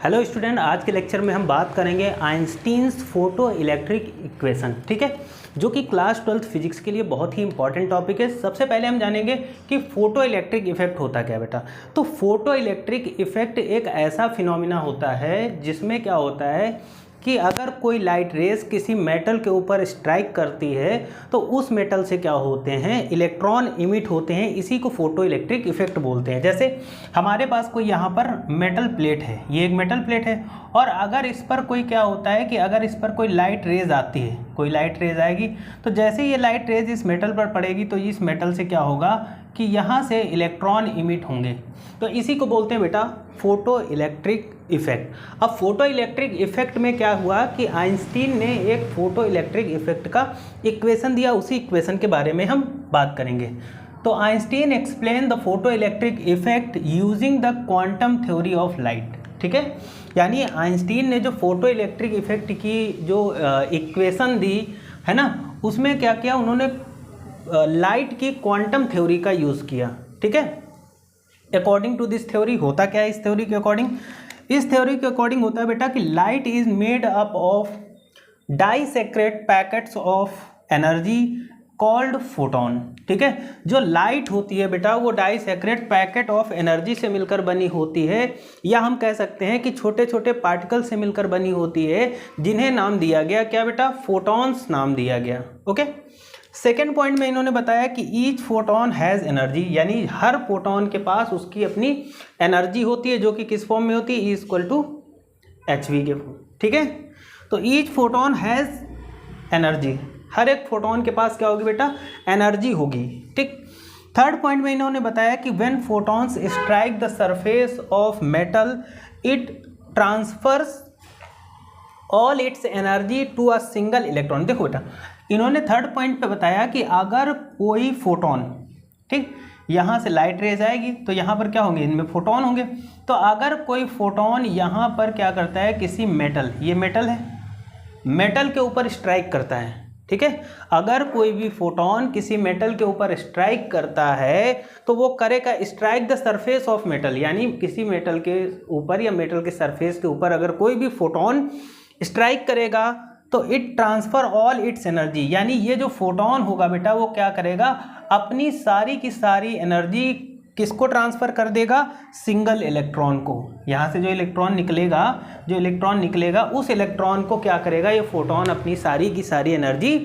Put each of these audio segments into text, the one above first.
Hello student, आज के lecture में हम बात करेंगे आइंस्टीन्स फोटो इलेक्ट्रिक इक्वेशन। ठीक है, जो कि क्लास 12th फिजिक्स के लिए बहुत ही इंपॉर्टेंट टॉपिक है। सबसे पहले हम जानेंगे कि फोटो इलेक्ट्रिक इफेक्ट होता क्या बेटा। तो फोटो इलेक्ट्रिक इफेक्ट एक ऐसा फिनोमिना होता है जिसमें क्या होता है कि अगर कोई लाइट रेज किसी मेटल के ऊपर स्ट्राइक करती है तो उस मेटल से क्या होते हैं, इलेक्ट्रॉन इमिट होते हैं। इसी को फोटो इलेक्ट्रिक इफेक्ट बोलते हैं। जैसे हमारे पास कोई यहाँ पर मेटल प्लेट है, ये एक मेटल प्लेट है, और अगर इस पर कोई क्या होता है कि अगर इस पर कोई लाइट रेज आती है, कोई लाइट रेज आएगी, तो जैसे ये लाइट रेज इस मेटल पर पड़ेगी तो इस मेटल से क्या होगा कि यहाँ से इलेक्ट्रॉन इमिट होंगे। तो इसी को बोलते हैं बेटा फोटो इलेक्ट्रिक इफेक्ट। अब फोटो इलेक्ट्रिक इफेक्ट में क्या हुआ कि आइंस्टीन ने एक फोटो इलेक्ट्रिक इफेक्ट का इक्वेशन दिया, उसी इक्वेशन के बारे में हम बात करेंगे। तो Einstein explain the photo electric effect using the quantum theory of light. ठीक है, यानी आइंस्टीन ने जो फोटो इलेक्ट्रिक इफेक्ट की जो इक्वेशन दी है ना, उसमें क्या किया उन्होंने, लाइट की क्वांटम थ्योरी का यूज़ किया। ठीक है, अकॉर्डिंग टू दिस थ्योरी होता क्या है, इस थ्योरी के अकॉर्डिंग, इस थ्योरी के अकॉर्डिंग होता है बेटा कि light is made up of डाइसेक्रेट packets of energy called photon. ठीक है, जो लाइट होती है बेटा वो डाइसेक्रेट पैकेट ऑफ एनर्जी से मिलकर बनी होती है, या हम कह सकते हैं कि छोटे छोटे पार्टिकल से मिलकर बनी होती है, जिन्हें नाम दिया गया क्या बेटा, फोटॉन्स नाम दिया गया। ओके, सेकेंड पॉइंट में इन्होंने बताया कि ईच फोटोन हैज़ एनर्जी, यानी हर फोटोन के पास उसकी अपनी एनर्जी होती है, जो कि किस फॉर्म में होती है, E equal to H V के। ठीक है, तो ईच फोटोन हैज़ एनर्जी, हर एक फोटोन के पास क्या होगी बेटा, एनर्जी होगी। ठीक, थर्ड पॉइंट में इन्होंने बताया कि when photons strike the surface of metal it transfers all its energy to a single electron. देखो बेटा, इन्होंने थर्ड पॉइंट पे बताया कि अगर कोई फोटोन, ठीक, यहाँ से लाइट रेज आएगी तो यहाँ पर क्या होंगे, इनमें फोटोन होंगे। तो अगर कोई फोटोन यहाँ पर क्या करता है, किसी मेटल, ये मेटल है, मेटल के ऊपर स्ट्राइक करता है। ठीक है, अगर कोई भी फोटोन किसी मेटल के ऊपर स्ट्राइक करता है तो वो करेगा strike the surface of metal, यानी किसी मेटल के ऊपर या मेटल के सरफेस के ऊपर अगर कोई भी फोटोन स्ट्राइक करेगा तो it transfer all its energy, यानी ये जो फोटोन होगा बेटा वो क्या करेगा, अपनी सारी की सारी एनर्जी किसको ट्रांसफ़र कर देगा, सिंगल इलेक्ट्रॉन को। यहाँ से जो इलेक्ट्रॉन निकलेगा उस इलेक्ट्रॉन को क्या करेगा, ये फोटोन अपनी सारी की सारी एनर्जी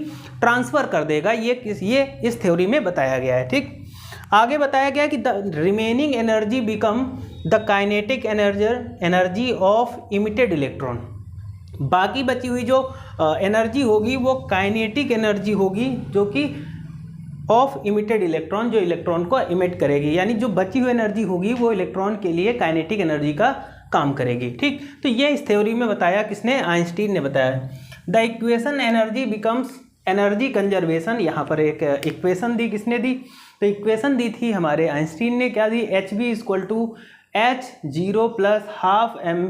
ट्रांसफ़र कर देगा। ये इस थ्योरी में बताया गया है। ठीक, आगे बताया गया कि the remaining energy become the kinetic energy of emitted electron. बाकी बची हुई जो एनर्जी होगी वो काइनेटिक एनर्जी होगी, जो कि ऑफ इमिटेड इलेक्ट्रॉन, जो इलेक्ट्रॉन को इमिट करेगी, यानी जो बची हुई एनर्जी होगी वो इलेक्ट्रॉन के लिए काइनेटिक एनर्जी का काम करेगी। ठीक, तो ये इस थ्योरी में बताया, किसने, आइंस्टीन ने बताया। The equation energy becomes energy conservation, यहाँ पर एक इक्वेशन दी, किसने दी, तो इक्वेशन दी थी हमारे आइंस्टीन ने, क्या दी, H B equal to H0 plus half M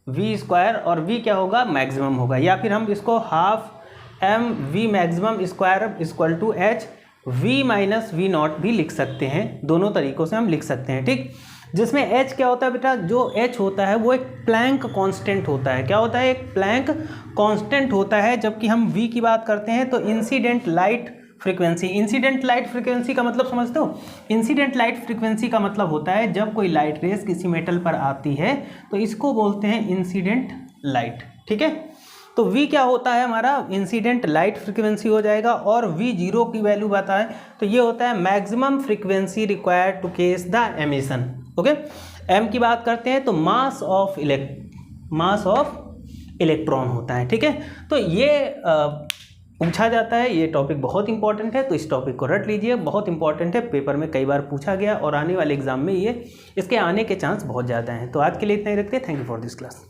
V square, और वी क्या होगा, मैक्सिमम होगा, या फिर हम इसको half M V maximum square equal to H V minus V naught भी लिख सकते हैं। दोनों तरीक़ों से हम लिख सकते हैं। ठीक, जिसमें एच क्या होता है बेटा, जो एच होता है वो एक प्लैंक कांस्टेंट होता है। क्या होता है, एक प्लैंक कांस्टेंट होता है। जबकि हम वी की बात करते हैं तो incident light frequency, incident light frequency का मतलब समझते हो, इंसिडेंट लाइट फ्रीक्वेंसी का मतलब होता है जब कोई लाइट रेस किसी मेटल पर आती है तो इसको बोलते हैं इंसिडेंट लाइट। ठीक है, तो V क्या होता है हमारा, इंसिडेंट लाइट फ्रीक्वेंसी हो जाएगा, और V0 की वैल्यू बताएं तो ये होता है maximum frequency required to cause the emission. Okay, M की बात करते हैं तो मास ऑफ इलेक्ट्रॉन होता है। ठीक है, तो ये पूछा जाता है, ये टॉपिक बहुत इंपॉर्टेंट है, तो इस टॉपिक को रट लीजिए, बहुत इंपॉर्टेंट है, पेपर में कई बार पूछा गया और आने वाले एग्जाम में इसके आने के चांस बहुत ज़्यादा हैं। तो आज के लिए इतना ही रखते हैं। Thank you for this class.